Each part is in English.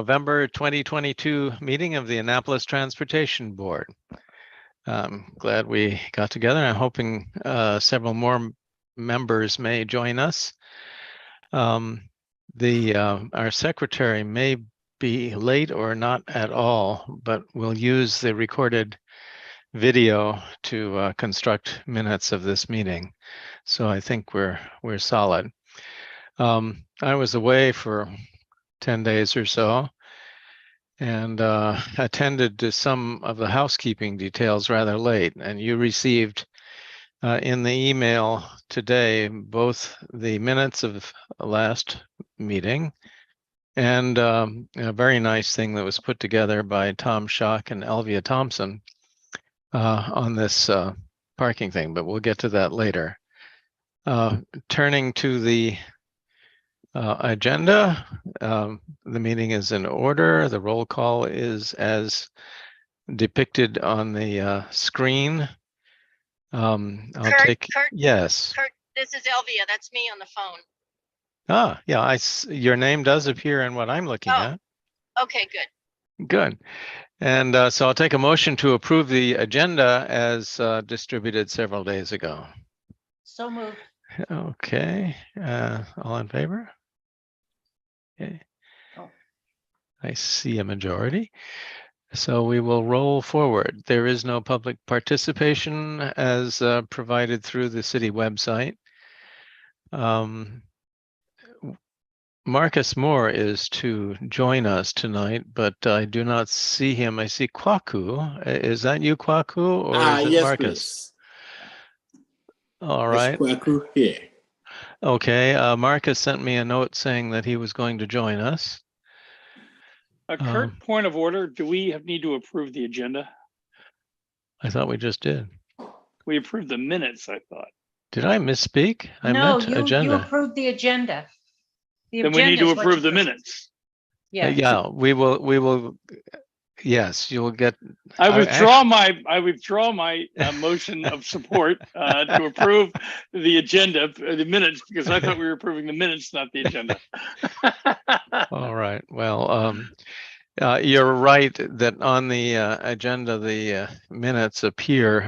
November 2022 meeting of the Annapolis Transportation Board. Glad we got together. I'm hoping several more members may join us. Our secretary may be late or not at all, but we'll use the recorded video to construct minutes of this meeting. So I think we're solid. I was away for 10 days or so and attended to some of the housekeeping details rather late. And you received in the email today both the minutes of the last meeting and a very nice thing that was put together by Tom Schock and Elvia Thompson on this parking thing, but we'll get to that later. Turning to the agenda, the meeting is in order. The roll call is as depicted on the screen. Kurt, yes. Kurt, this is Elvia. That's me on the phone. Ah, yeah, your name does appear in what I'm looking at. Okay, good. Good. And so I'll take a motion to approve the agenda as distributed several days ago. So moved. Okay, all in favor? Okay. Oh. I see a majority. So we will roll forward. There is no public participation as provided through the city website. Marcus Moore is to join us tonight, but I do not see him. I see Kwaku. Is that you, Kwaku, or is it yes, Marcus? Please. All right. Kwaku here. Okay. Marcus sent me a note saying that he was going to join us. Kurt, point of order. Do we need to approve the agenda? I thought we just did. We approved the minutes, I thought. Did I misspeak? I No, meant you agenda. approved the agenda. Then we need to approve the minutes. Yeah. Yeah, we will. Yes, you'll get. I withdraw my motion of support to approve the agenda, the minutes, because I thought we were approving the minutes, not the agenda. All right. Well, you're right that on the agenda, the minutes appear.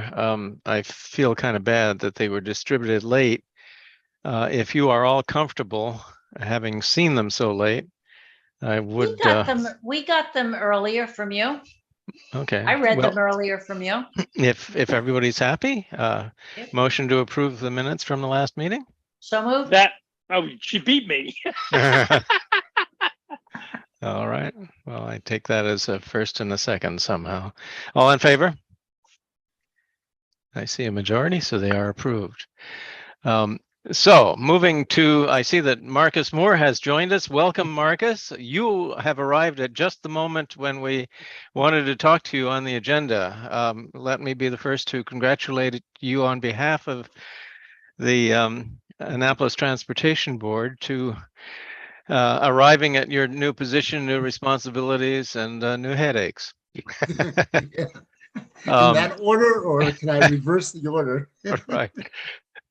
I feel kind of bad that they were distributed late. If you are all comfortable having seen them so late, I would. We got them earlier from you. Okay. I read them earlier from you. If everybody's happy, motion to approve the minutes from the last meeting. So moved. She beat me. All right. Well, I take that as a first and a second somehow. All in favor? I see a majority, so they are approved. So moving to, I see that Marcus Moore has joined us. Welcome, Marcus. You have arrived at just the moment when we wanted to talk to you on the agenda. Let me be the first to congratulate you on behalf of the Annapolis Transportation Board to arriving at your new position, new responsibilities, and new headaches. In that order, or can I reverse the order? Right.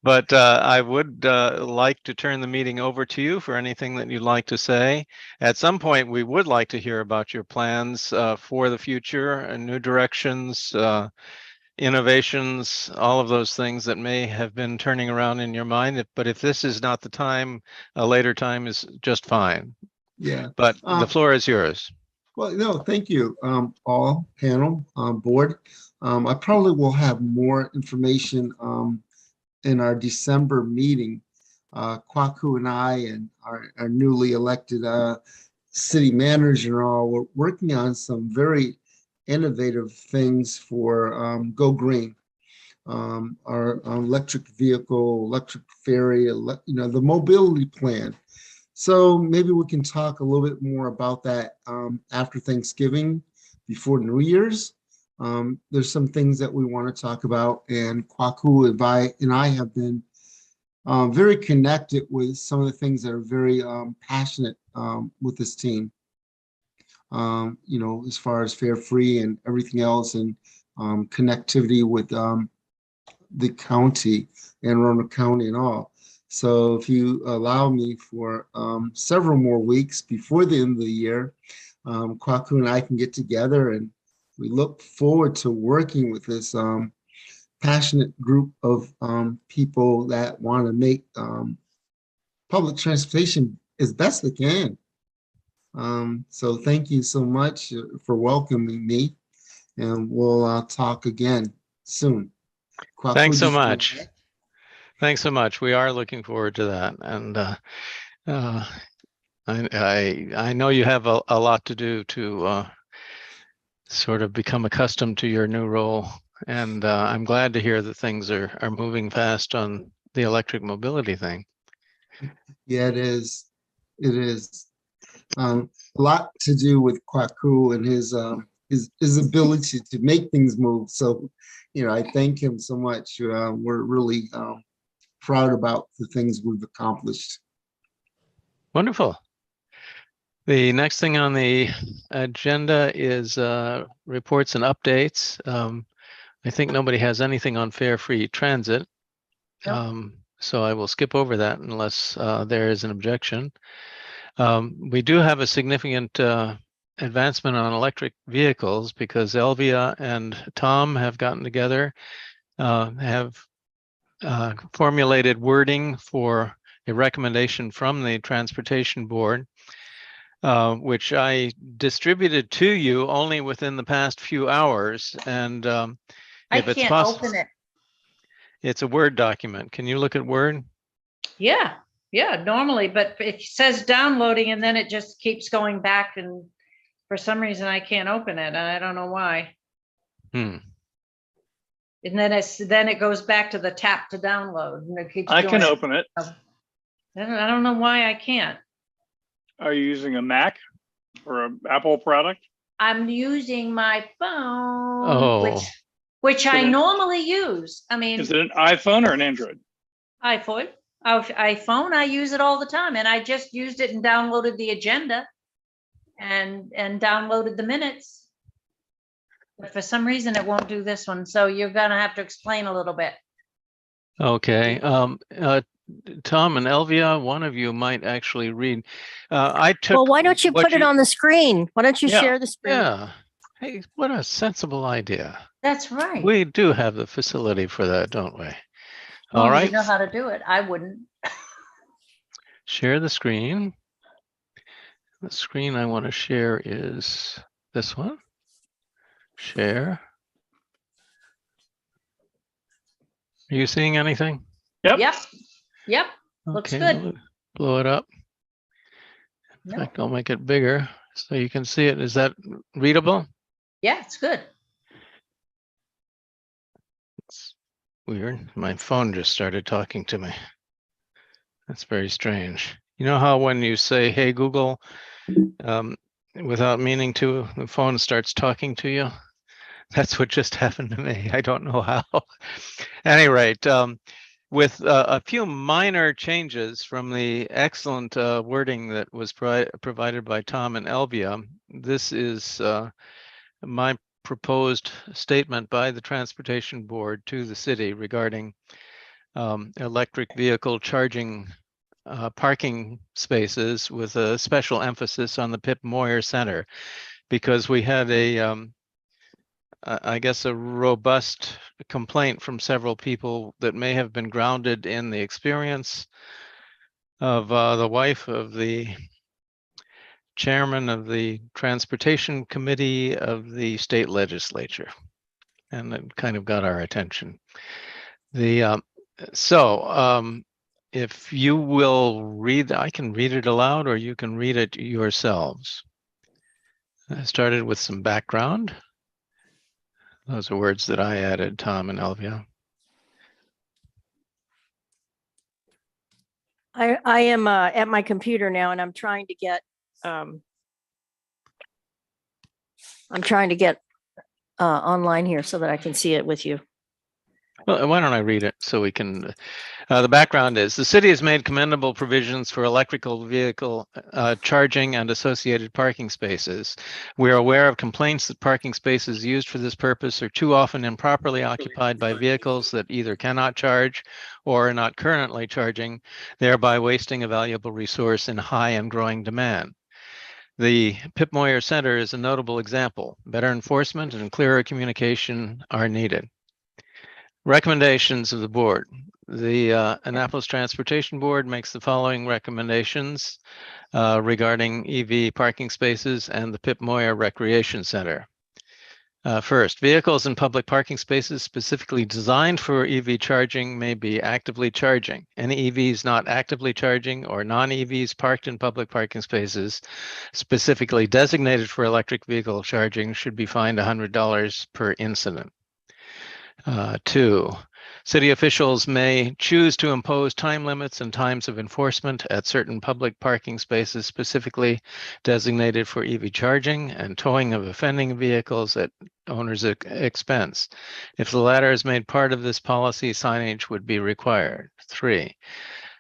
But I would like to turn the meeting over to you for anything that you'd like to say. At some point, we would like to hear about your plans for the future and new directions, innovations, all of those things that may have been turning around in your mind. But if this is not the time, a later time is just fine. Yeah. But the floor is yours. Well, no, thank you, all panel, board. I probably will have more information in our December meeting. Kwaku and I and our newly elected city manager and all, we're working on some very innovative things for Go Green. Our electric vehicle, electric ferry, the mobility plan. So maybe we can talk a little bit more about that after Thanksgiving, before New Year's. There's some things that we want to talk about, and Kwaku and I have been very connected with some of the things that are very passionate with this team. As far as fare free and everything else, and connectivity with the county and Roanoke County and all. So if you allow me for several more weeks before the end of the year, Kwaku and I can get together, and we look forward to working with this passionate group of people that want to make public transportation as best they can. So thank you so much for welcoming me, and we'll talk again soon. Kwaku, Thanks so did you wanna much. add? Thanks so much. We are looking forward to that. And I know you have a lot to do to sort of become accustomed to your new role. And I'm glad to hear that things are moving fast on the electric mobility thing. Yeah, it is. It is. A lot to do with Kwaku and his ability to make things move. So, I thank him so much. We're really proud about the things we've accomplished. Wonderful. The next thing on the agenda is reports and updates. I think nobody has anything on fare free transit. Nope. So I will skip over that unless there is an objection. We do have a significant advancement on electric vehicles because Elvia and Tom have gotten together, have formulated wording for a recommendation from the Transportation Board, which I distributed to you only within the past few hours. And I if it's can't possible, open it. it's a Word document. Can you look at Word? Yeah, normally, but it says downloading and then it just keeps going back, and for some reason I can't open it and I don't know why. Hmm. And then it goes back to the tap to download and it keeps I doing can it. open it. I don't know why I can't. Are you using a Mac or an Apple product? I'm using my phone, Oh. which I Is it- normally use. I mean, Is it an iPhone or an Android? iPhone, I use it all the time, and I just used it and downloaded the agenda and downloaded the minutes. But for some reason, it won't do this one, so you're gonna have to explain a little bit. Okay. Tom and Elvia, one of you might actually read. I took. Well, why don't you what put it on the screen? Why don't you Yeah. share the screen? Yeah. Hey, what a sensible idea. That's right. We do have the facility for that, don't we? Well, All you right. know how to do it. I wouldn't. Share the screen. The screen I want to share is this one. Share. Are you seeing anything? Yep. Yep. Looks Okay, good. blow it up. In No. fact, I'll make it bigger so you can see it. Is that readable? Yeah, it's good. It's weird. My phone just started talking to me. That's very strange. You know how when you say, "Hey, Google," without meaning to, the phone starts talking to you? That's what just happened to me. I don't know how. At any rate, with a few minor changes from the excellent wording that was provided by Tom and Elvia, this is my proposed statement by the Transportation Board to the city regarding electric vehicle charging parking spaces with a special emphasis on the Pip Moyer Center, because we had I guess a robust complaint from several people that may have been grounded in the experience of the wife of the chairman of the Transportation Committee of the state legislature. And it kind of got our attention. If you will read, I can read it aloud or you can read it yourselves. I started with some background. Those are words that I added, Tom and Elvia. I am at my computer now, and I'm trying to get online here so that I can see it with you. Well, why don't I read it so we can, the background is, the city has made commendable provisions for electrical vehicle charging and associated parking spaces. We are aware of complaints that parking spaces used for this purpose are too often improperly occupied by vehicles that either cannot charge or are not currently charging, thereby wasting a valuable resource in high and growing demand. The Pip Moyer Center is a notable example. Better enforcement and clearer communication are needed. Recommendations of the board. The Annapolis Transportation Board makes the following recommendations regarding EV parking spaces and the Pip Moyer Recreation Center. First, vehicles in public parking spaces specifically designed for EV charging may be actively charging. Any EVs not actively charging or non-EVs parked in public parking spaces specifically designated for electric vehicle charging should be fined $100 per incident. 2, city officials may choose to impose time limits and times of enforcement at certain public parking spaces specifically designated for EV charging and towing of offending vehicles at owner's expense. If the latter is made part of this policy, signage would be required. 3,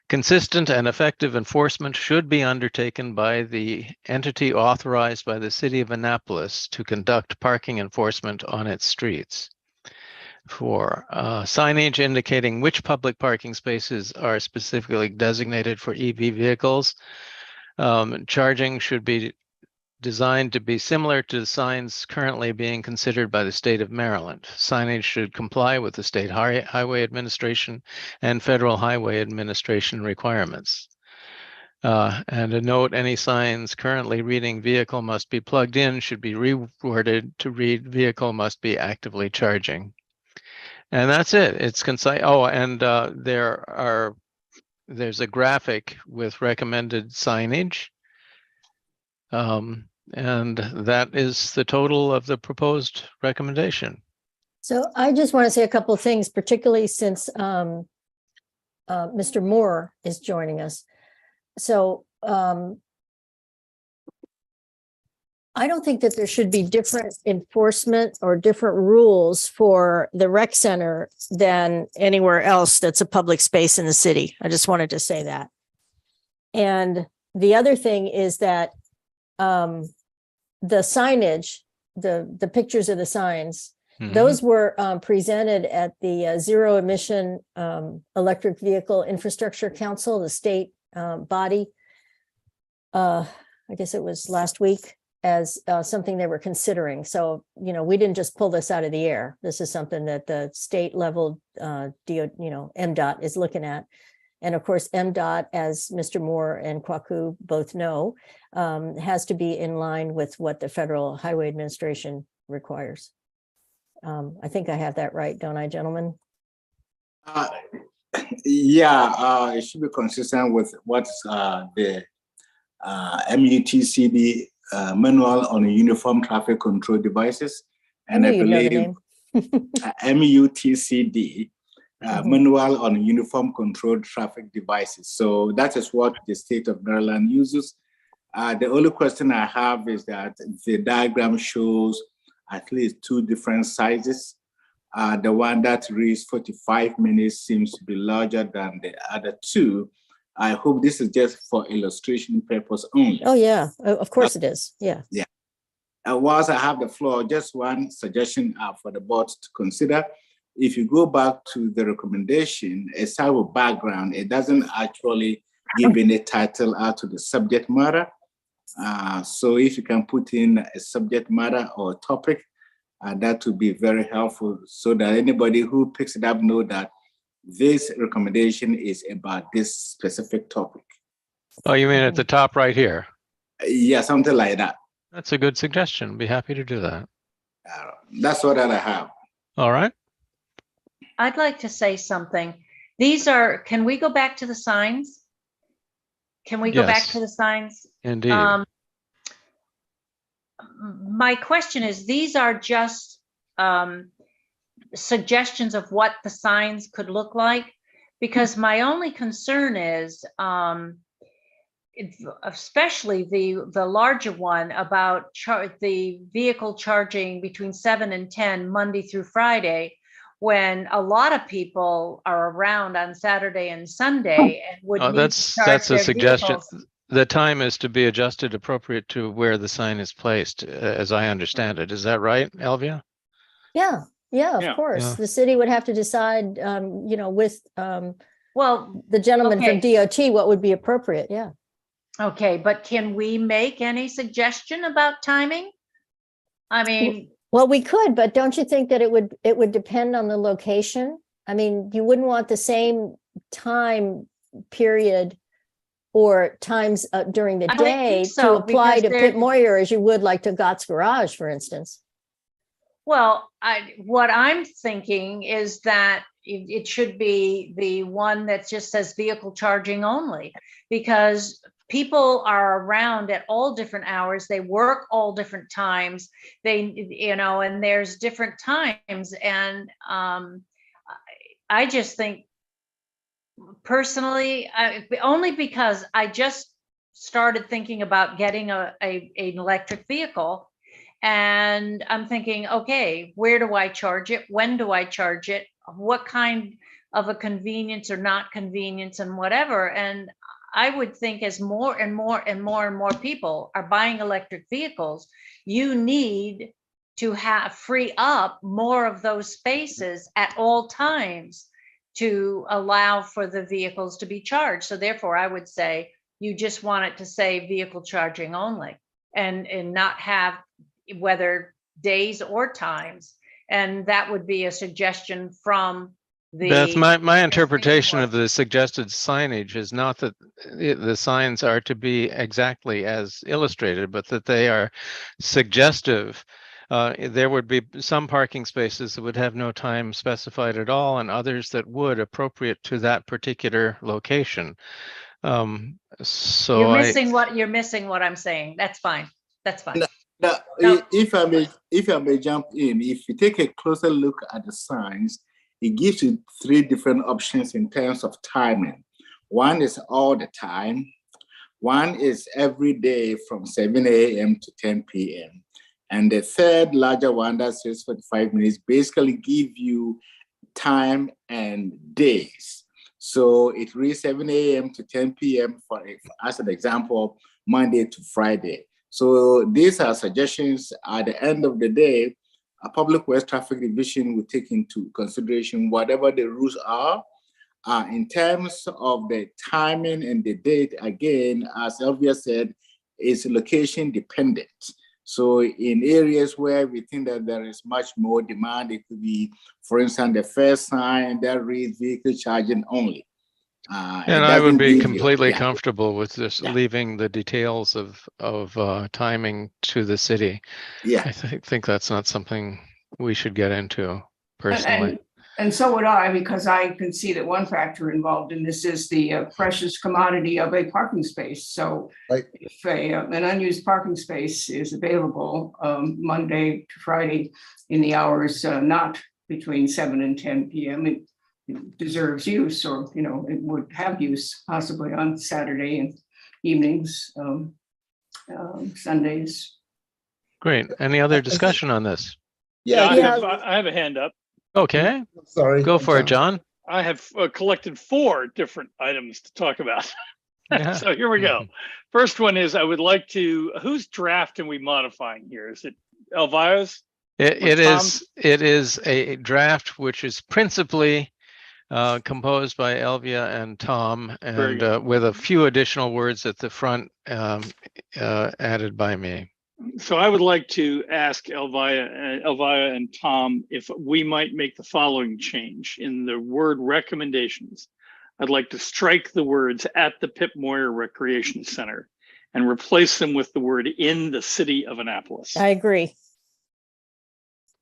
consistent and effective enforcement should be undertaken by the entity authorized by the city of Annapolis to conduct parking enforcement on its streets. 4, signage indicating which public parking spaces are specifically designated for EV vehicles. Charging should be designed to be similar to the signs currently being considered by the state of Maryland. Signage should comply with the state highway administration and federal highway administration requirements. And a note, any signs currently reading vehicle must be plugged in should be reworded to read vehicle must be actively charging. And that's it. It's concise. Oh, and there's a graphic with recommended signage. And that is the total of the proposed recommendation. So I just want to say a couple of things, particularly since Mr. Moore is joining us. So I don't think that there should be different enforcement or different rules for the rec center than anywhere else that's a public space in the city. I just wanted to say that. And the other thing is that the signage, the pictures of the signs, those were presented at the Zero Emission Electric Vehicle Infrastructure Council, the state body. I guess it was last week, as something they were considering. So, you know, we didn't just pull this out of the air. This is something that the state level, MDOT is looking at. And of course, MDOT, as Mr. Moore and Kwaku both know, has to be in line with what the Federal Highway Administration requires. I think I have that right, don't I, gentlemen? It should be consistent with what's the MUTCD manual on uniform traffic control devices. And I believe MUTCD manual on uniform controlled traffic devices. So that is what the state of Maryland uses. The only question I have is that the diagram shows at least 2 different sizes. The one that reads 45 minutes seems to be larger than the other 2. I hope this is just for illustration purpose only. Oh, yeah, of course it is. Yeah. Yeah. Whilst I have the floor, just one suggestion for the board to consider. If you go back to the recommendation, a side of background, it doesn't actually give any title out to the subject matter. So if you can put in a subject matter or a topic, that would be very helpful so that anybody who picks it up know that this recommendation is about this specific topic. Oh, you mean at the top right here? Yeah, something like that. That's a good suggestion. Be happy to do that. That's what I have. All right. I'd like to say something. These are, can we go back to the signs? Can we go back Yes. to the signs? Indeed. My question is, these are just suggestions of what the signs could look like, because my only concern is, especially the larger one about the vehicle charging between 7 and 10 Monday through Friday, when a lot of people are around on Saturday and Sunday and would need to that's charge a their suggestion. vehicles. The time is to be adjusted appropriate to where the sign is placed, as I understand it. Is that right, Elvia? Yeah, Yeah. of course. Yeah. The city would have to decide, with Well, the gentleman from Okay. DOT, what would be appropriate. Yeah. Okay, but can we make any suggestion about timing? I mean, Well, we could, but don't you think that it would depend on the location? I mean, you wouldn't want the same time period or times during the I don't think day to so, apply because to Pip there- Moyer as you would like to Gott's Garage, for instance. well, what I'm thinking is that it should be the one that just says vehicle charging only, because people are around at all different hours. They work all different times. And there's different times. And I just think personally, only because I just started thinking about getting an electric vehicle. And I'm thinking, okay, where do I charge it? When do I charge it? What kind of a convenience or not convenience and whatever. And I would think as more and more and more and more people are buying electric vehicles, you need to free up more of those spaces at all times to allow for the vehicles to be charged. So therefore, I would say you just want it to say vehicle charging only and not have whether days or times. And that would be a suggestion from the. Beth, my interpretation of the suggested signage is not that the signs are to be exactly as illustrated, but that they are suggestive. There would be some parking spaces that would have no time specified at all, and others that would, appropriate to that particular location. So You're missing what I'm saying. That's fine. That's fine. Now, No. if I may jump in, if you take a closer look at the signs, it gives you 3 different options in terms of timing. One is all the time. One is every day from 7 a.m. to 10 p.m. And the third larger one that says 45 minutes basically give you time and days. So it reads 7 a.m. to 10 p.m. as an example, Monday to Friday. So these are suggestions. At the end of the day, a Public Works Traffic Division will take into consideration whatever the rules are. In terms of the timing and the date, again, as Elvia said, is location dependent. So in areas where we think that there is much more demand, it could be, for instance, the first sign that reads vehicle charging only. And I would be completely yeah. comfortable with just Yeah. leaving the details of timing to the city. Yeah. I think that's not something we should get into personally. And so would I, because I can see that one factor involved in this is the precious commodity of a parking space. So Right. if an unused parking space is available Monday to Friday in the hours not between 7 and 10 p.m., it deserves use, or it would have use possibly on Saturday and evenings, Sundays. Great. Any other discussion on this? Yeah, Yeah, I have a hand up. Okay, sorry. go for it, John. I have collected 4 different items to talk about. Yeah. So here we go. First one is I would like to, whose draft are we modifying here? Is it Elvia's? It Tom's? is a draft which is principally composed by Elvia and Tom, Very and with a few additional words at the front added by me. So I would like to ask Elvia and Tom if we might make the following change in the word recommendations. I'd like to strike the words "at the Pip Moyer Recreation Center" and replace them with the word "in the city of Annapolis." I agree.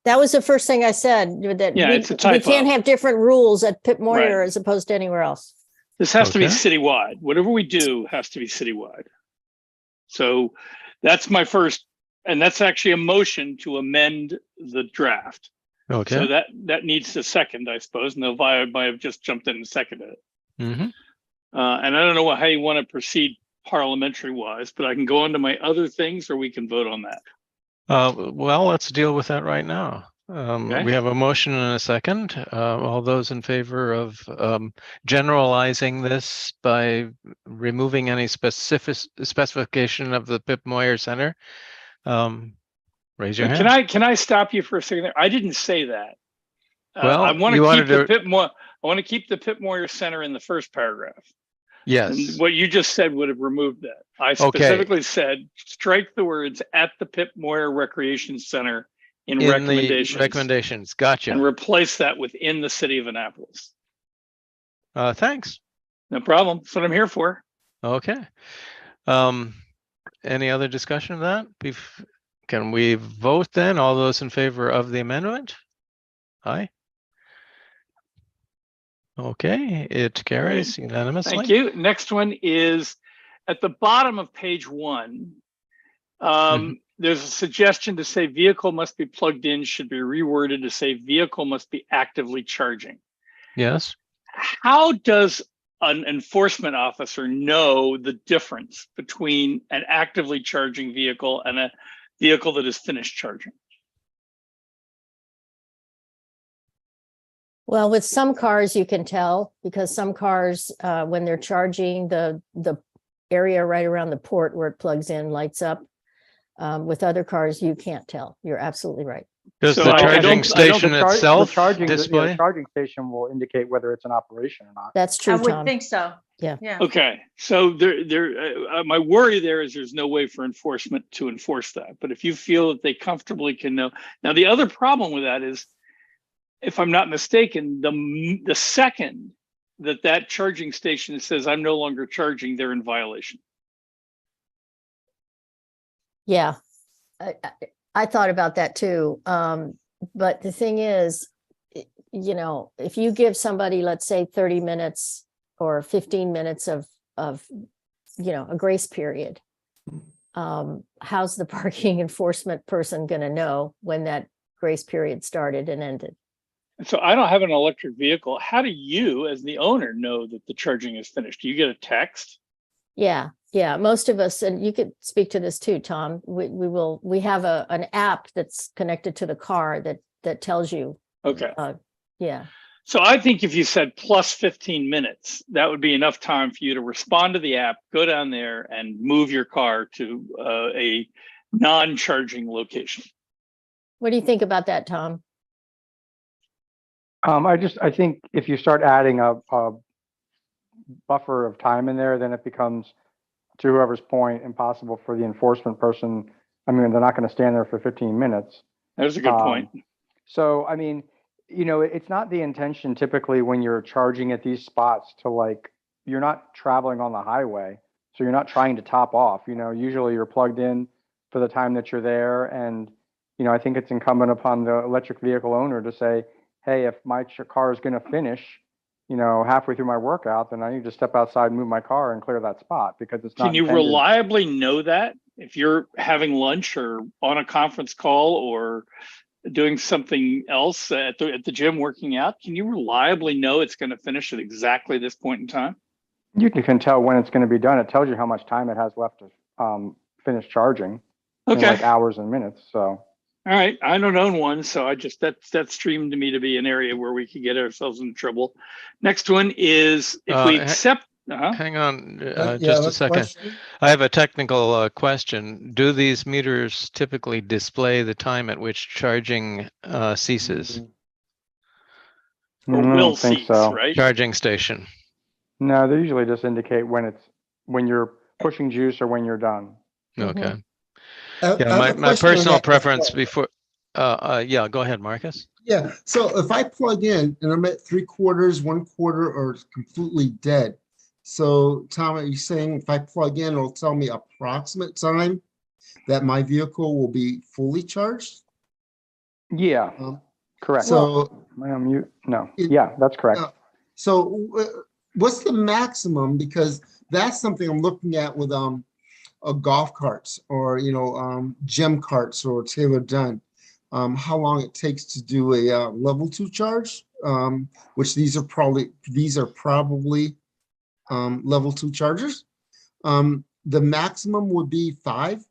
That was the first thing I said, that Yeah, it's a typo. we can't have different rules at Pip Moyer Right. as opposed to anywhere else. This has to be Okay. citywide. Whatever we do has to be citywide. So that's my first, and that's actually a motion to amend the draft. Okay. So that needs a second, I suppose. And Elvia might have just jumped in and seconded it. Mhm. And I don't know how you want to proceed parliamentary wise, but I can go on to my other things, or we can vote on that. Well, let's deal with that right now. Okay. We have a motion and a second. All those in favor of generalizing this by removing any specification of the Pip Moyer Center, raise your hand. Can I stop you for a second there? I didn't say that. Well, I want you to wanted keep the to- Pip Moyer. I want to keep the Pip Moyer Center in the first paragraph. Yes. What you just said would have removed that. I Okay. specifically said, strike the words at the Pip Moyer Recreation Center in In the recommendations recommendations. and Gotcha. replace that within the city of Annapolis. Thanks. No problem. That's what I'm here for. Okay. Any other discussion of that? Can we vote then? All those in favor of the amendment? Aye. Okay, it carries unanimously. Thank you. Next one is at the bottom of page 1. There's a suggestion to say vehicle must be plugged in, should be reworded to say vehicle must be actively charging. Yes. How does an enforcement officer know the difference between an actively charging vehicle and a vehicle that is finished charging? Well, with some cars, you can tell because some cars, when they're charging, the area right around the port where it plugs in lights up. With other cars, you can't tell. You're absolutely right. Does So the I charging don't- I know station itself The display? charging station will indicate whether it's in operation or not. That's I true, would Tom. think so. Yeah. Yeah. Okay, so my worry there is there's no way for enforcement to enforce that. But if you feel that they comfortably can know. Now, the other problem with that is, if I'm not mistaken, the second that charging station says I'm no longer charging, they're in violation. Yeah. I thought about that too. But the thing is, if you give somebody, let's say 30 minutes or 15 minutes of a grace period, how's the parking enforcement person going to know when that grace period started and ended? So I don't have an electric vehicle. How do you, as the owner, know that the charging is finished? Do you get a text? Yeah. Most of us, and you could speak to this too, Tom. We have an app that's connected to the car that tells you. Okay. Yeah. So I think if you said plus 15 minutes, that would be enough time for you to respond to the app, go down there and move your car to a non-charging location. What do you think about that, Tom? I think if you start adding a buffer of time in there, then it becomes, to whoever's point, impossible for the enforcement person. I mean, they're not going to stand there for 15 minutes. That's a good point. So, I mean, it's not the intention typically when you're charging at these spots to you're not traveling on the highway. So you're not trying to top off, usually you're plugged in for the time that you're there. And, I think it's incumbent upon the electric vehicle owner to say, hey, if my car is going to finish, halfway through my workout, then I need to step outside and move my car and clear that spot because it's not. Can you reliably know that if you're having lunch or on a conference call or doing something else at the gym working out? Can you reliably know it's going to finish at exactly this point in time? You can tell when it's going to be done. It tells you how much time it has left to finish charging. Okay. In hours and minutes. So. All right, I don't own one, so that streamed to me to be an area where we could get ourselves in trouble. Next one is if we accept. Hang on Yeah, just a let's second. question. I have a technical question. Do these meters typically display the time at which charging ceases? Or I don't will think cease, so. right? Charging station. No, they usually just indicate when you're pushing juice or when you're done. Okay. I Yeah, have a my question on personal that as preference well. before. Yeah, go ahead, Marcus. Yeah, so if I plug in and I'm at 3/4, 1/4, or completely dead. So Tom, are you saying if I plug in, it'll tell me approximate time that my vehicle will be fully charged? Yeah, correct. So, Am I on mute? No. It- Yeah, that's correct. so what's the maximum? Because that's something I'm looking at with golf carts or gym carts or Taylor Dunn. How long it takes to do a level 2 charge, which these are probably level 2 chargers. The maximum would be 5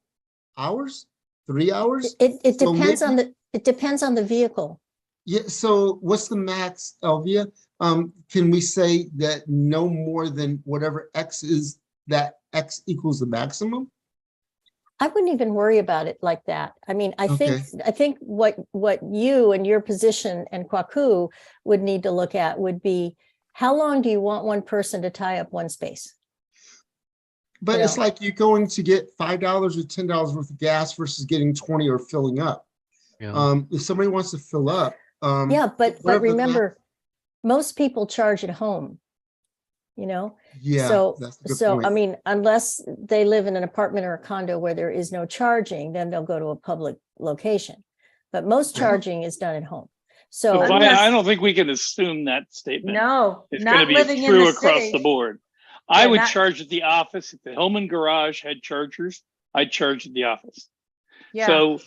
hours, 3 hours. It So depends on maybe- it depends on the vehicle. Yeah, so what's the max, Elvia? Can we say that no more than whatever X is, that X equals the maximum? I wouldn't even worry about it like that. I mean, I Okay. think what you and your position and Kwaku would need to look at would be how long do you want one person to tie up one space? But You it's know. like you're going to get $5 or $10 worth of gas versus getting 20 or filling up. Yeah. If somebody wants to fill up, Yeah, but whatever the la- remember, most people charge at home, you know? yeah, So, that's a good so I point. mean, unless they live in an apartment or a condo where there is no charging, then they'll go to a public location. But most Yeah. charging is done at home. So So, Vi, Unless- I don't think we can assume that statement. No, It's going to not be living in true the across the city. board. I Yeah, would not- charge at the office. If the Hillman garage had chargers, I'd charge at the office. Yeah, So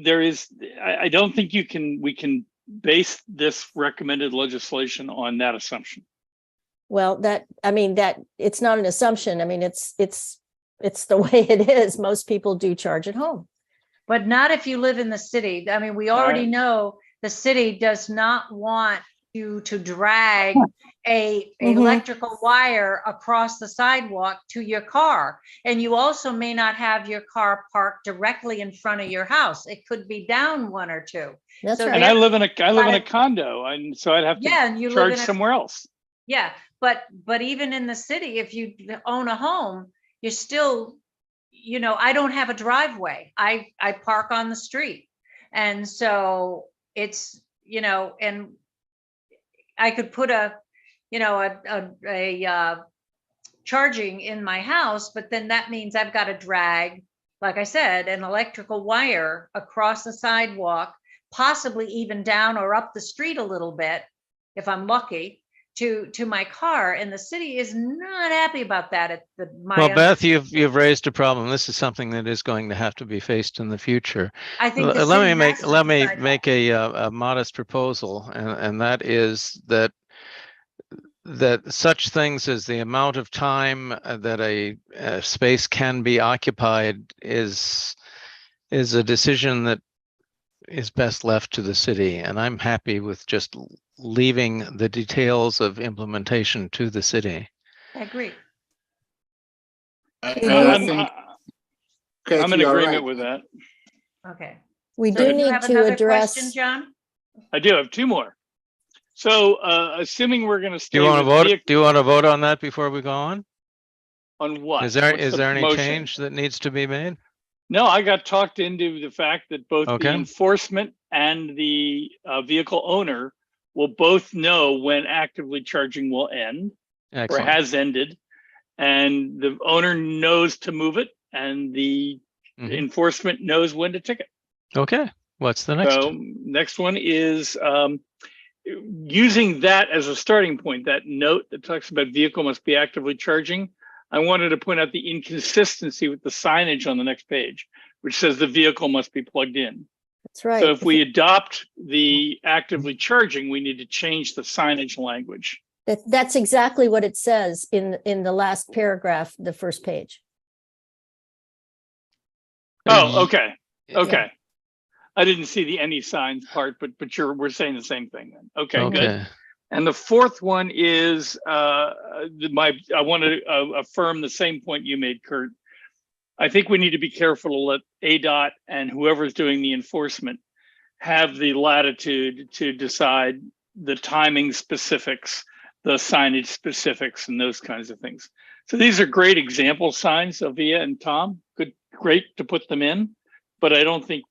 there is, I don't think we can base this recommended legislation on that assumption. well, that, I mean, that, it's not an assumption. I mean, it's the way it is. Most people do charge at home. but not if you live in the city. I mean, we already Right. know the city does not want you to drag a Mhm. electrical wire across the sidewalk to your car. And you also may not have your car parked directly in front of your house. It could be down one or two. That's So right. And I live in a But- condo, and so I'd have to Yeah, and you live charge in a, somewhere else. yeah, but even in the city, if you own a home, you're still, you know, I don't have a driveway. I park on the street. And so it's, you know, and I could put a, you know, a charging in my house, but then that means I've got to drag, like I said, an electrical wire across the sidewalk, possibly even down or up the street a little bit, if I'm lucky, to my car. And the city is not happy about that at the, Well, Beth, you've raised a problem. This is something that is going to have to be faced in the future. I think the Let city me has to let me decide that. make a modest proposal, and that is that such things as the amount of time that a space can be occupied is a decision that is best left to the city. And I'm happy with just leaving the details of implementation to the city. I agree. And I'm, I I'm, think, I'm in Katie, you're agreement right. with that. Okay. We So do you need have to another address. question, John? I do have two more. So assuming we're going to Do stay you want to with vote? vehicle- Do you want to vote on that before we go on? on what? Is there What's the any motion? change that needs to be made? No, I got talked into the fact that both the Okay. enforcement and the vehicle owner will both know when actively charging will end or Excellent. has ended. And the owner knows to move it and the Mhm. enforcement knows when to ticket. Okay. What's the next? So next one is using that as a starting point, that note that talks about vehicle must be actively charging. I wanted to point out the inconsistency with the signage on the next page, which says the vehicle must be plugged in. That's right. So if we adopt the actively charging, we need to change the signage language. That's exactly what it says in the last paragraph, the first page. Oh, okay, Yeah. okay. I didn't see the any signs part, but we're saying the same thing then. Okay, good. Okay. And the fourth one is I want to affirm the same point you made, Kurt. I think we need to be careful to let ADOT and whoever's doing the enforcement have the latitude to decide the timing specifics, the signage specifics, and those kinds of things. So these are great example signs, Sylvia and Tom. Great to put them in, but I don't think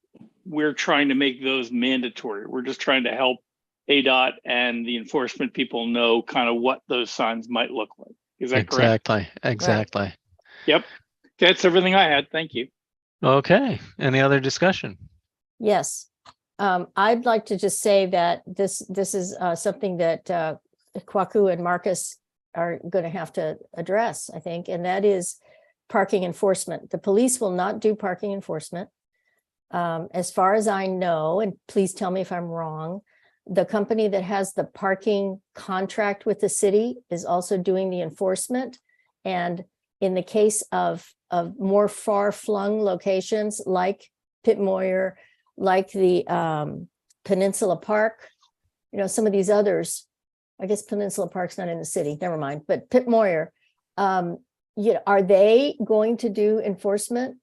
we're trying to make those mandatory. We're just trying to help ADOT and the enforcement people know kind of what those signs might look like. Is that correct? Exactly. Yep. That's everything I had. Thank you. Okay. Any other discussion? Yes. I'd like to just say that this is something that Kwaku and Marcus are going to have to address, I think, and that is parking enforcement. The police will not do parking enforcement. As far as I know, and please tell me if I'm wrong, the company that has the parking contract with the city is also doing the enforcement. And in the case of more far-flung locations like Pitt Moyer, like the Peninsula Park, you know, some of these others, I guess Peninsula Park's not in the city, never mind, but Pitt Moyer, you know, are they going to do enforcement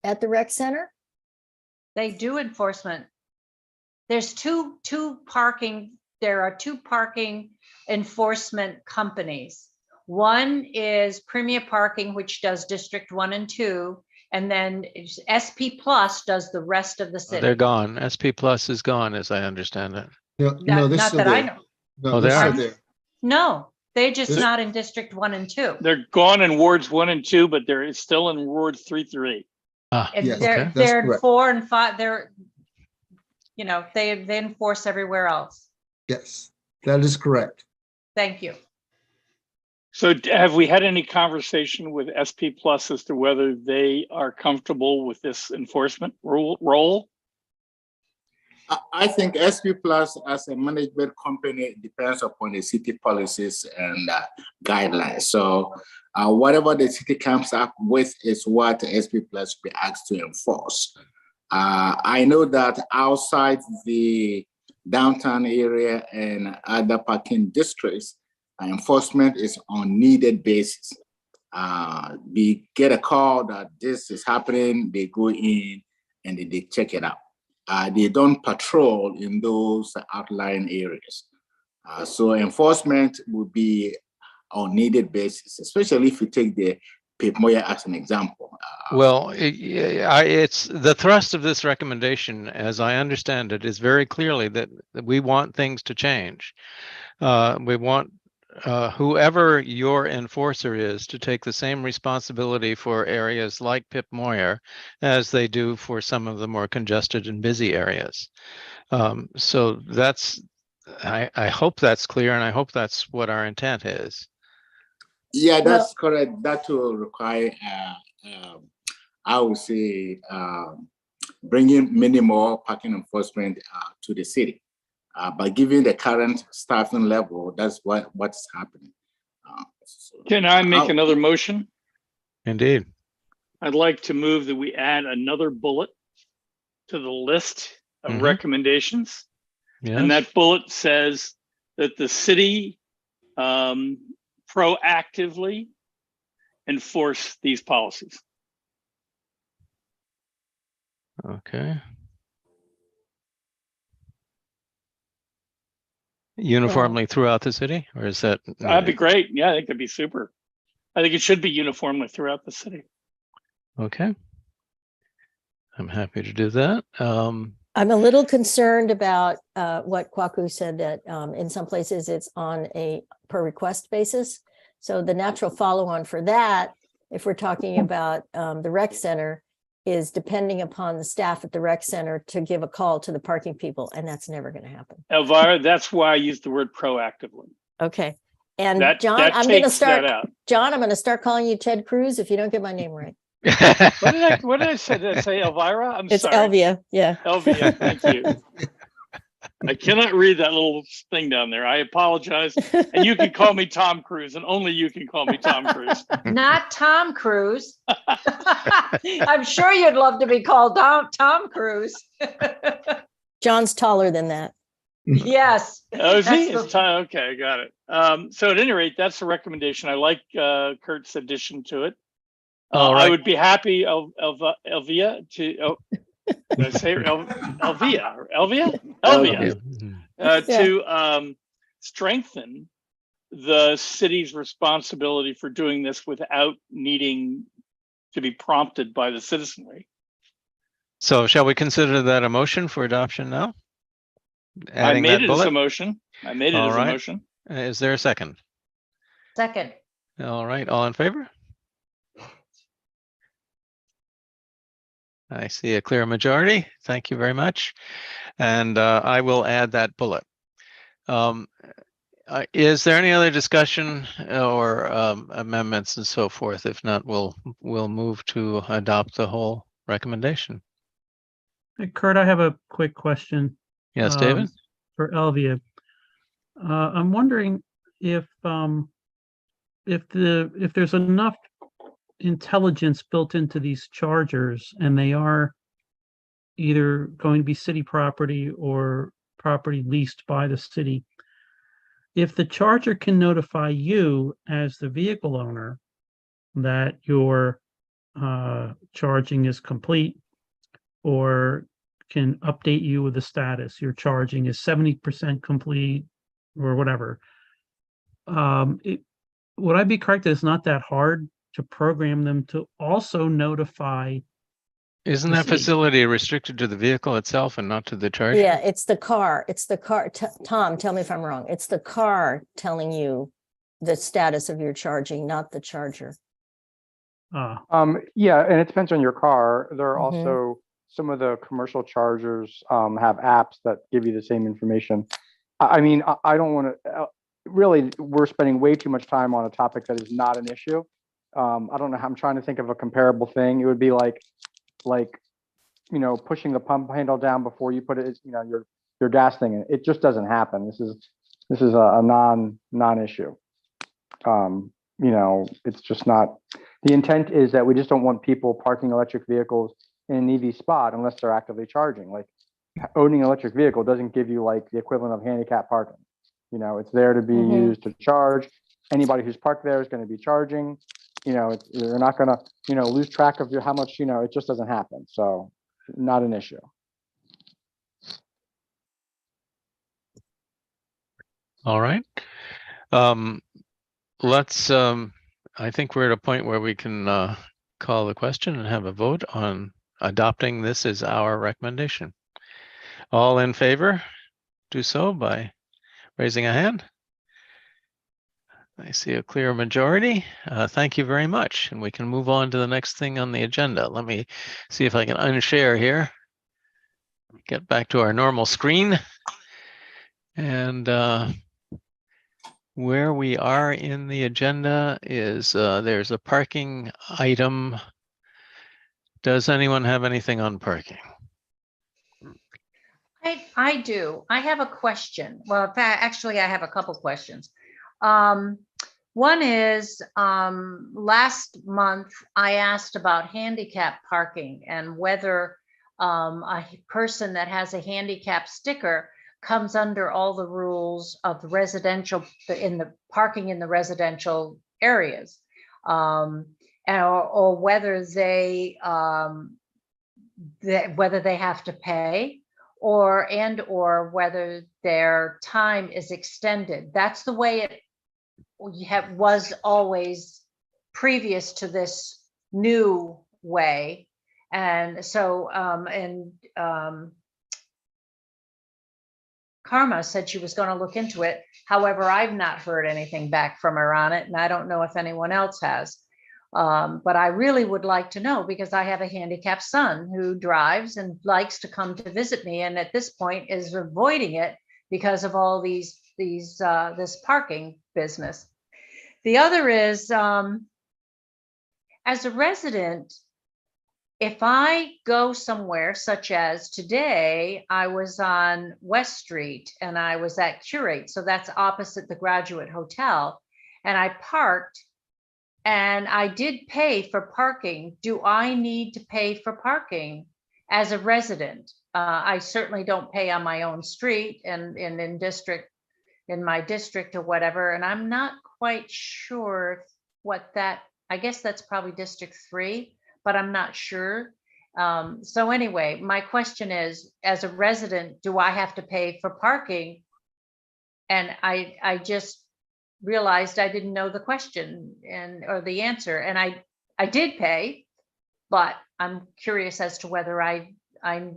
at the rec center? They do enforcement. There's there are two parking enforcement companies. One is Premier Parking, which does District 1 and 2, and then SP Plus does the rest of the city. They're gone. SP Plus is gone, as I understand it. No, no, they're Not still that I there. know. No, Oh, they're they still are? there. No, they're just This- not in District 1 and 2. They're gone in wards 1 and 2, but they're still in wards 3 through 8. Ah, And Yes, they're okay. they're in correct. 4 and 5. They're, they enforce everywhere else. Yes, that is correct. Thank you. So have we had any conversation with SP Plus as to whether they are comfortable with this enforcement role? I think SP Plus as a management company depends upon the city policies and guidelines. So whatever the city comes up with is what SP Plus will be asked to enforce. I know that outside the downtown area and other parking districts, enforcement is on needed basis. We get a call that this is happening, they go in and they check it out. They don't patrol in those outlying areas. So enforcement would be on needed basis, especially if you take the Pip Moya as an example. Well, it's the thrust of this recommendation, as I understand it, is very clearly that we want things to change. We want whoever your enforcer is to take the same responsibility for areas like Pip Moyer as they do for some of the more congested and busy areas. So that's, I hope that's clear, and I hope that's what our intent is. Yeah, that's correct. That will require, I would say, bringing minimal parking enforcement to the city. But given the current staffing level, that's what's happening. Can I make another motion? Indeed. I'd like to move that we add another bullet to the list of Mhm. recommendations. Yeah. And that bullet says that the city proactively enforce these policies. Okay. Uniformly throughout the city, or is that? That'd be great. Yeah, I think that'd be super. I think it should be uniformly throughout the city. Okay. I'm happy to do that. I'm a little concerned about what Kwaku said, that in some places it's on a per request basis. So the natural follow-on for that, if we're talking about the rec center, is depending upon the staff at the rec center to give a call to the parking people, and that's never going to happen. Elvira, that's why I used the word proactively. Okay. And That John, that I'm going to takes start, that out. John, I'm going to start calling you Ted Cruz if you don't get my name right. What did I say? Did I say Elvira? I'm It's sorry. Elvia. Yeah. Elvia, thank you. I cannot read that little thing down there. I apologize. And you can call me Tom Cruise, and only you can call me Tom Cruise. Not Tom Cruise. I'm sure you'd love to be called Tom Cruise. John's taller than that. Yes. Oh, is he? That's It's time. Okay, I got it. So at any rate, that's the recommendation. I like Kurt's addition to it. All I right. would be happy, Elvia, to did I say Elvia? To strengthen the city's responsibility for doing this without needing to be prompted by the citizenry. So shall we consider that a motion for adoption now? I Adding made that it as a bullet? motion. I made it All as right. a motion. Is there a second? Second. All right, all in favor? I see a clear majority. Thank you very much. And I will add that bullet. Is there any other discussion or amendments and so forth? If not, we'll move to adopt the whole recommendation. Hey, Kurt, I have a quick question. Yes, David? For Elvia. I'm wondering if there's enough intelligence built into these chargers, and they are either going to be city property or property leased by the city. If the charger can notify you as the vehicle owner that your charging is complete, or can update you with the status, your charging is 70% complete or whatever. would I be correct that it's not that hard to program them to also notify? Isn't The that city. facility restricted to the vehicle itself and not to the charger? Yeah, it's the car. It's the car. Tom, tell me if I'm wrong. It's the car telling you the status of your charging, not the charger. Yeah, and it depends on your car. There are Mhm. also some of the commercial chargers have apps that give you the same information. I mean, I don't want to, really, we're spending way too much time on a topic that is not an issue. I don't know how, I'm trying to think of a comparable thing. It would be like, you know, pushing the pump handle down before you put it, you know, your gas thing in. It just doesn't happen. This is a non-issue. You know, it's just not, the intent is that we just don't want people parking electric vehicles in an EV spot unless they're actively charging. Like, owning an electric vehicle doesn't give you like the equivalent of handicap parking. You know, it's there to be Mhm. used to charge. Anybody who's parked there is going to be charging. You know, you're not going to, you know, lose track of how much, you know, it just doesn't happen. So not an issue. All right. Let's, I think we're at a point where we can call the question and have a vote on adopting this as our recommendation. All in favor, do so by raising a hand. I see a clear majority. Thank you very much. And we can move on to the next thing on the agenda. Let me see if I can unshare here. Get back to our normal screen. And where we are in the agenda is there's a parking item. Does anyone have anything on parking? I do. I have a question. Well, in fact, actually, I have a couple questions. One is, last month I asked about handicap parking and whether a person that has a handicap sticker comes under all the rules of the residential, in the parking in the residential areas, or whether they whether they have to pay, or whether their time is extended. That's the way it was always previous to this new way. And so, Karma said she was going to look into it. However, I've not heard anything back from her on it, and I don't know if anyone else has. But I really would like to know, because I have a handicapped son who drives and likes to come to visit me, and at this point is avoiding it because of all this parking business. The other is, as a resident, if I go somewhere, such as today, I was on West Street and I was at Curate, so that's opposite the Graduate Hotel, and I parked. And I did pay for parking. Do I need to pay for parking as a resident? I certainly don't pay on my own street and in my district or whatever. And I'm not quite sure what that, I guess that's probably District 3, but I'm not sure. So anyway, my question is, as a resident, do I have to pay for parking? And I just realized I didn't know the question or the answer, and I did pay, but I'm curious as to whether I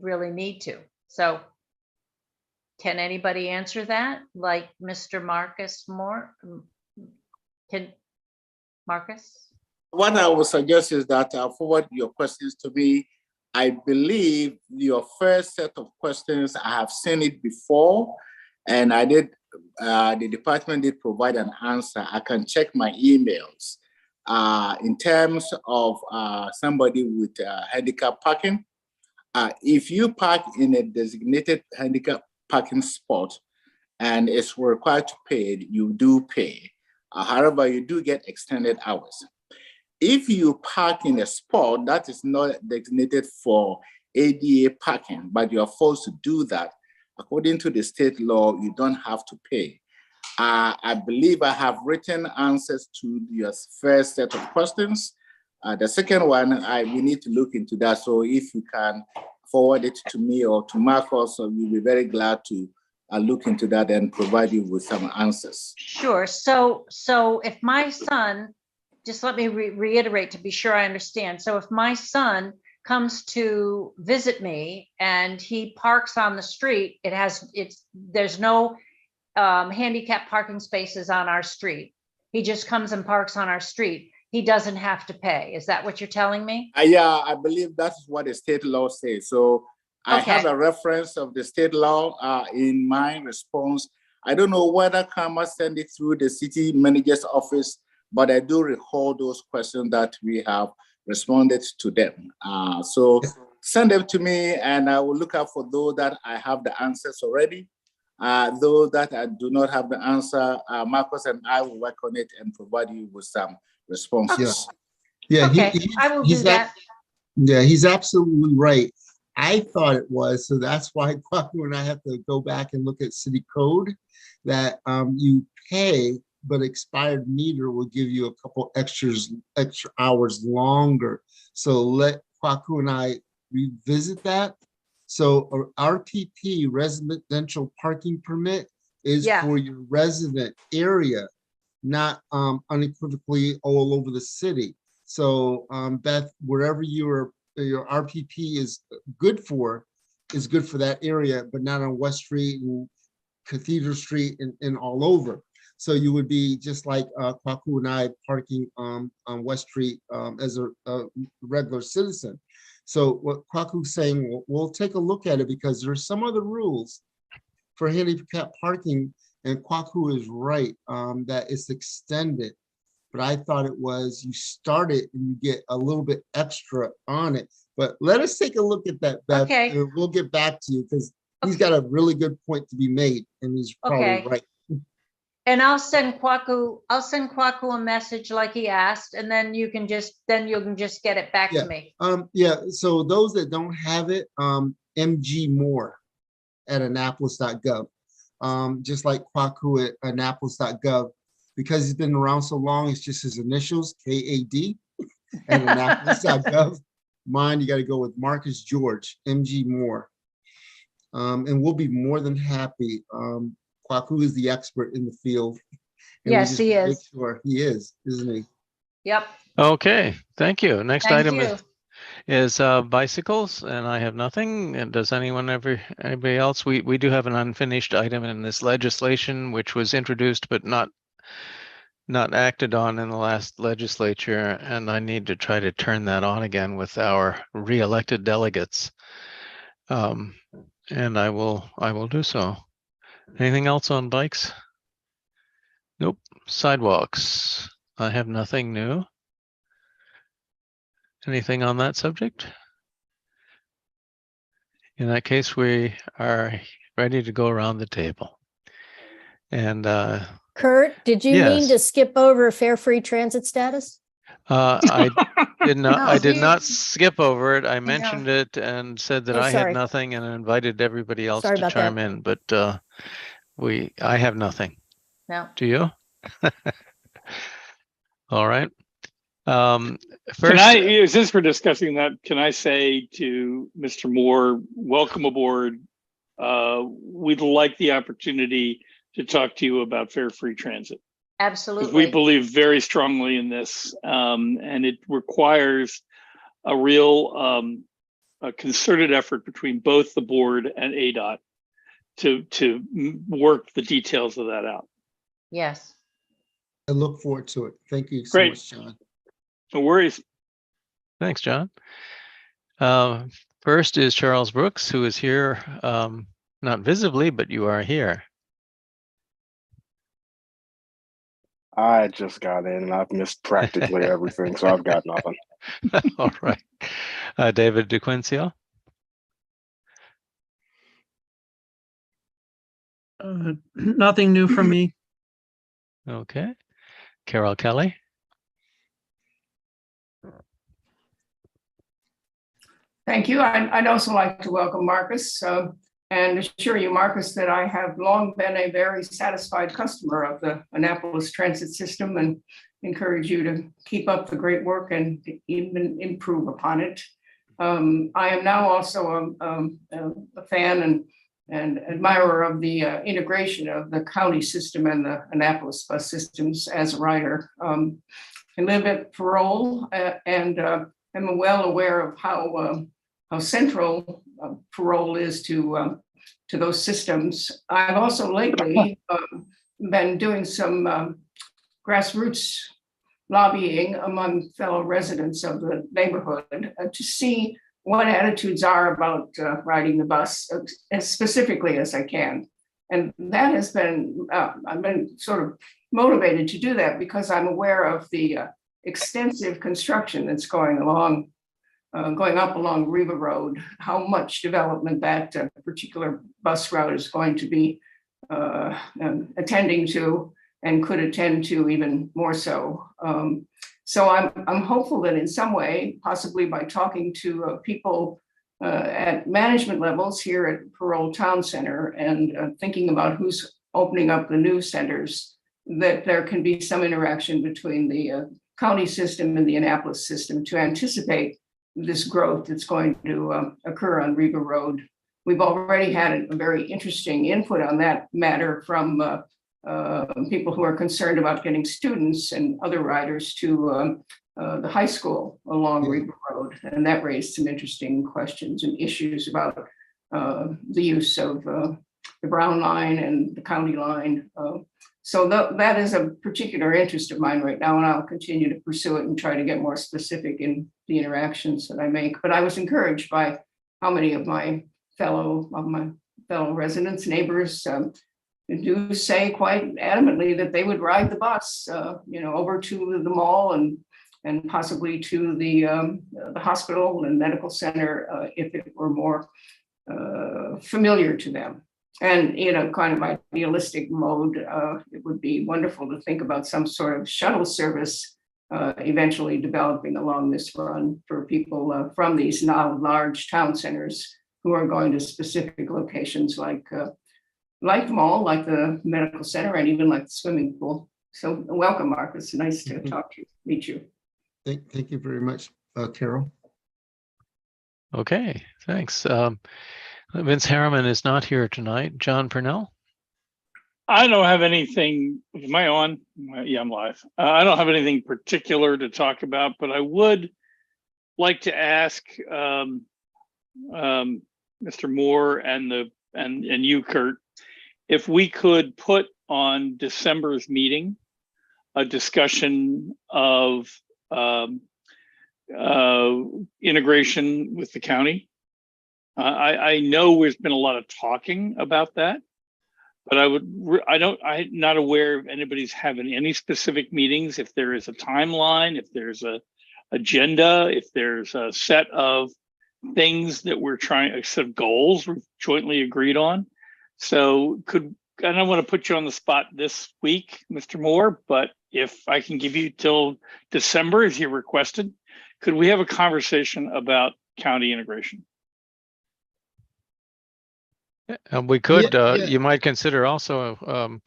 really need to. So can anybody answer that? Like Mr. Marcus Moore? Can Marcus? What I would suggest is that forward your questions to me. I believe your first set of questions, I have seen it before, and I did. The department did provide an answer. I can check my emails. In terms of somebody with handicap parking, if you park in a designated handicap parking spot and it's required to pay, you do pay. However, you do get extended hours. If you park in a spot that is not designated for ADA parking, but you are forced to do that, according to the state law, you don't have to pay. I believe I have written answers to your first set of questions. The second one, we need to look into that. So if you can forward it to me or to Marcus, we'll be very glad to look into that and provide you with some answers. Sure. So if my son, just let me reiterate to be sure I understand. So if my son comes to visit me and he parks on the street, there's no handicap parking spaces on our street. He just comes and parks on our street. He doesn't have to pay. Is that what you're telling me? Yeah, I believe that's what the state law says. So I Okay. have a reference of the state law in my response. I don't know whether Karma sent it through the city manager's office, but I do recall those questions that we have responded to them. So send them to me and I will look out for those that I have the answers already. Those that I do not have the answer, Marcus and I will work on it and provide you with some responses. Yeah, Okay, I will do that. Yeah, he's absolutely right. I thought it was, so that's why Kwaku and I have to go back and look at city code, that you pay, but expired meter will give you a couple extra hours longer. So let Kwaku and I revisit that. So RTP, residential parking permit, is Yeah. for your resident area, not unequivocally all over the city. So Beth, wherever your RPP is good for that area, but not on West Street and Cathedral Street and all over. So you would be just like Kwaku and I parking on West Street as a regular citizen. So what Kwaku's saying, we'll take a look at it because there's some other rules for handicap parking, and Kwaku is right that it's extended. But I thought it was you start it and you get a little bit extra on it. But let us take a look at that, Beth. Okay. And we'll get back to you because he's got a really good point to be made, and he's probably Okay. right. And I'll send Kwaku a message like he asked, and then you can just get it back Yeah. to me. Yeah, so those that don't have it, MG Moore at annapolis.gov. Just like Kwaku at annapolis.gov, because he's been around so long, it's just his initials, KAD at annapolis.gov. Mine, you got to go with Marcus George, MG Moore. And we'll be more than happy. Kwaku is the expert in the field. And we Yes, just he wanna make is. sure he is, isn't he? Yep. Okay, thank you. Next Thank item you. is bicycles, and I have nothing. And does anybody else? We do have an unfinished item in this legislation, which was introduced but not acted on in the last legislature, and I need to try to turn that on again with our re-elected delegates. And I will do so. Anything else on bikes? Nope. Sidewalks. I have nothing new. Anything on that subject? In that case, we are ready to go around the table. And Kurt, did you mean Yes. to skip over fare free transit status? I did not. No, I did you- not skip over it. I mentioned it and said that Oh, I had sorry. nothing, and invited everybody else Sorry to about chime that. in. But I have nothing. No. Do you? All right. Can First, I, since we're discussing that, can I say to Mr. Moore, welcome aboard. We'd like the opportunity to talk to you about fare free transit. Because Absolutely. we believe very strongly in this, and it requires a real a concerted effort between both the board and ADOT to work the details of that out. Yes. I look forward to it. Thank you so Great. much, John. No worries. thanks, John. First is Charles Brooks, who is here, not visibly, but you are here. I just got in and I've missed practically everything, so I've got nothing. All right. David DeQuincio. Nothing new from me. Okay. Carol Kelly. Thank you. I'd also like to welcome Marcus and assure you, Marcus, that I have long been a very satisfied customer of the Annapolis transit system and encourage you to keep up the great work and even improve upon it. I am now also a fan and admirer of the integration of the county system and the Annapolis bus systems as a rider. I live at Parole and am well aware of how central Parole is to those systems. I've also lately been doing some grassroots lobbying among fellow residents of the neighborhood to see what attitudes are about riding the bus as specifically as I can. And that has been, I've been sort of motivated to do that because I'm aware of the extensive construction that's going up along Riva Road, how much development that particular bus route is going to be attending to and could attend to even more so. So I'm hopeful that in some way, possibly by talking to people at management levels here at Parole Town Center and thinking about who's opening up the new centers, that there can be some interaction between the county system and the Annapolis system to anticipate this growth that's going to occur on Riva Road. We've already had a very interesting input on that matter from people who are concerned about getting students and other riders to the high school along Riva Road. And that raised some interesting questions and issues about the use of the Brown line and the county line. So that is a particular interest of mine right now, and I'll continue to pursue it and try to get more specific in the interactions that I make. But I was encouraged by how many of my fellow residents, neighbors, do say quite adamantly that they would ride the bus, over to the mall and possibly to the hospital and medical center if it were more familiar to them. And in a kind of idealistic mode, it would be wonderful to think about some sort of shuttle service eventually developing along this run for people from these now large town centers who are going to specific locations like the mall, like the medical center, and even like the swimming pool. So welcome, Marcus. Nice to talk to you, meet you. Thank you very much, Carol. Okay, thanks. Vince Harriman is not here tonight. John Purnell? I don't have anything. Am I on? Yeah, I'm live. I don't have anything particular to talk about, but I would like to ask Mr. Moore and you, Kurt, if we could put on December's meeting a discussion of integration with the county. I know there's been a lot of talking about that, but I'm not aware of anybody's having any specific meetings. If there is a timeline, if there's a agenda, if there's a set of things that we're trying, a set of goals we've jointly agreed on. So I don't want to put you on the spot this week, Mr. Moore, but if I can give you till December as you requested, could we have a conversation about county integration? We could, you might consider also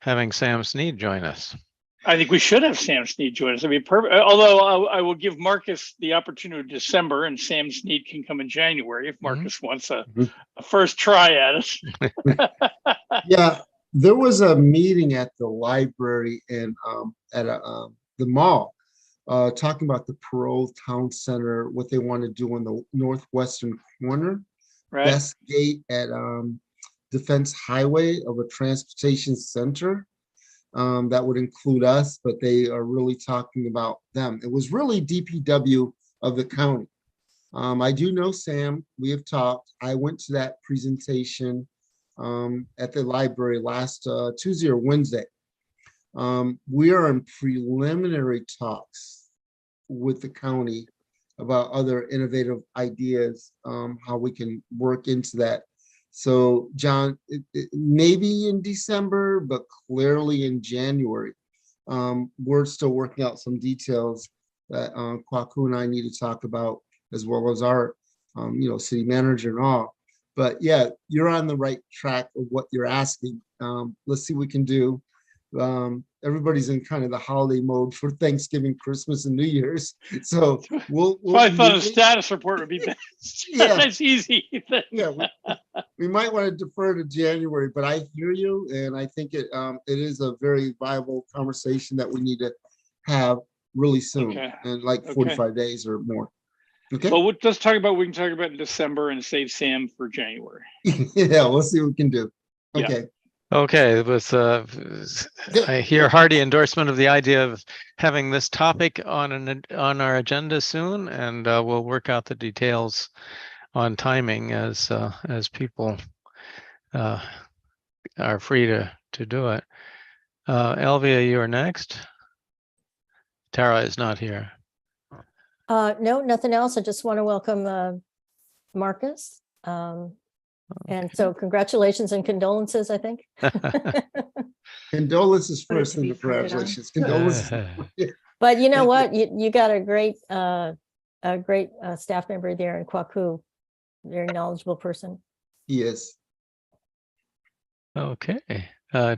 having Sam Snead join us. I think we should have Sam Snead join us. I mean, perfect. Although I will give Marcus the opportunity in December, and Sam Snead can come in January if Marcus wants a first try at it. Yeah, there was a meeting at the library and at the mall talking about the Parole Town Center, what they want to do on the northwestern corner. Right. Best gate at Defense Highway of a transportation center. That would include us, but they are really talking about them. It was really DPW of the county. I do know Sam, we have talked. I went to that presentation at the library last Tuesday or Wednesday. We are in preliminary talks with the county about other innovative ideas, how we can work into that. So John, maybe in December, but clearly in January. We're still working out some details that Kwaku and I need to talk about, as well as our city manager and all. But yeah, you're on the right track of what you're asking. Let's see what we can do. everybody's in kind of the holiday mode for Thanksgiving, Christmas, and New Year's. So we'll So I thought a we- status report would be best. Yeah. That's easy. yeah, we might want to defer to January, but I hear you, and I think it is a very viable conversation that we need to have really soon, Okay. in like Okay. 45 days or more. Okay. Well, we can talk about in December and save Sam for January. Yeah, we'll see what we can do. Yeah. Okay. Okay, with I hear hearty endorsement of the idea of having this topic on our agenda soon, and we'll work out the details on timing as people are free to do it. Elvia, you're next. Tara is not here. No, nothing else. I just want to welcome Marcus. And so congratulations and condolences, I think. Condolences Put it first to and be printed on. congratulations. Condolences. But you know Thank what? You got a great staff member there in Kwaku, very knowledgeable person. Yes. Okay,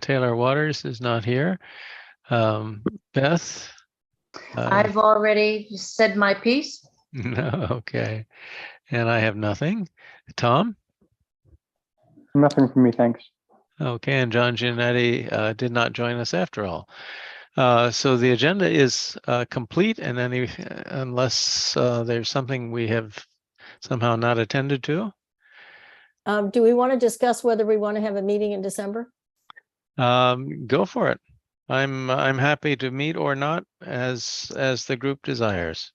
Taylor Waters is not here. Beth? I've already said my piece. No, okay. And I have nothing. Tom? Nothing from me, thanks. Okay, and John Giannetti did not join us after all. So the agenda is complete, and unless there's something we have somehow not attended to. Do we want to discuss whether we want to have a meeting in December? Go for it. I'm happy to meet or not as the group desires.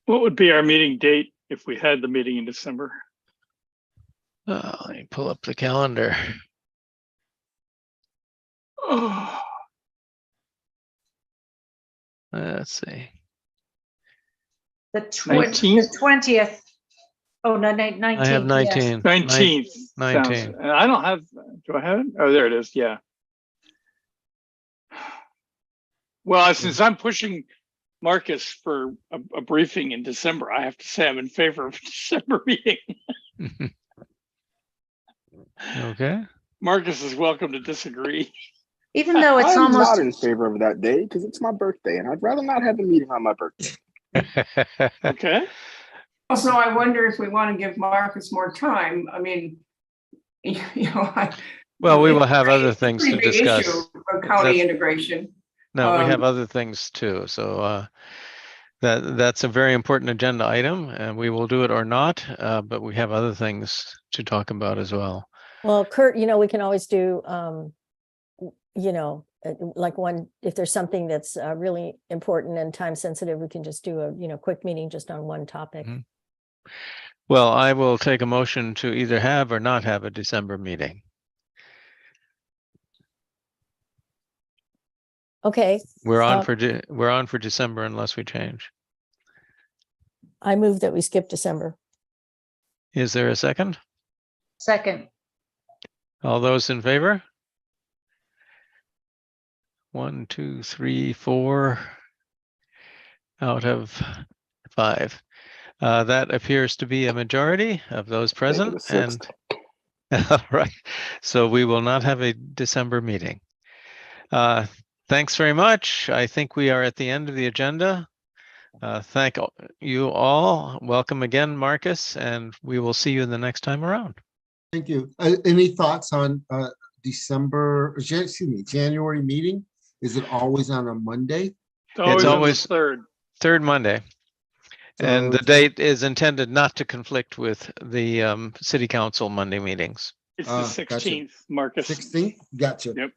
What would be our meeting date if we had the meeting in December? Let me pull up the calendar. Oh, Let's see. The 19th? 20th. Oh, no, 19th. I have 19. 19th. 19. And I don't have, do I have it? Oh, there it is. Yeah. Well, since I'm pushing Marcus for a briefing in December, I have to say I'm in favor of a December meeting. Okay. Marcus is welcome to disagree. Even though it's I'm almost, not in favor of that day because it's my birthday, and I'd rather not have a meeting on my birthday. Okay. Also, I wonder if we want to give Marcus more time. I mean, you know, Well, we will it's have pretty- other it's a things pretty to big discuss. issue of County That's- integration. No, we have Um, other things too. So that's a very important agenda item, and we will do it or not. But we have other things to talk about as well. Well, Kurt, we can always do, like if there's something that's really important and time sensitive, we can just do a, quick meeting just on one topic. Mhm. Well, I will take a motion to either have or not have a December meeting. Okay, We're on Uh, we're on for December unless we change. I move that we skip December. Is there a second? second. All those in favor? 1, 2, 3, 4 out of 5. That appears to be a majority of those Make it present, a and sixth. right. So we will not have a December meeting. Thanks very much. I think we are at the end of the agenda. Thank you all. Welcome again, Marcus, and we will see you the next time around. Thank you. Any thoughts on January meeting? Is it always on a Monday? It's always- always third. Third Monday. And the So- date is intended not to conflict with the city council Monday meetings. It's Ah, the gotcha. 16th, Marcus. 16th? Gotcha. Yep.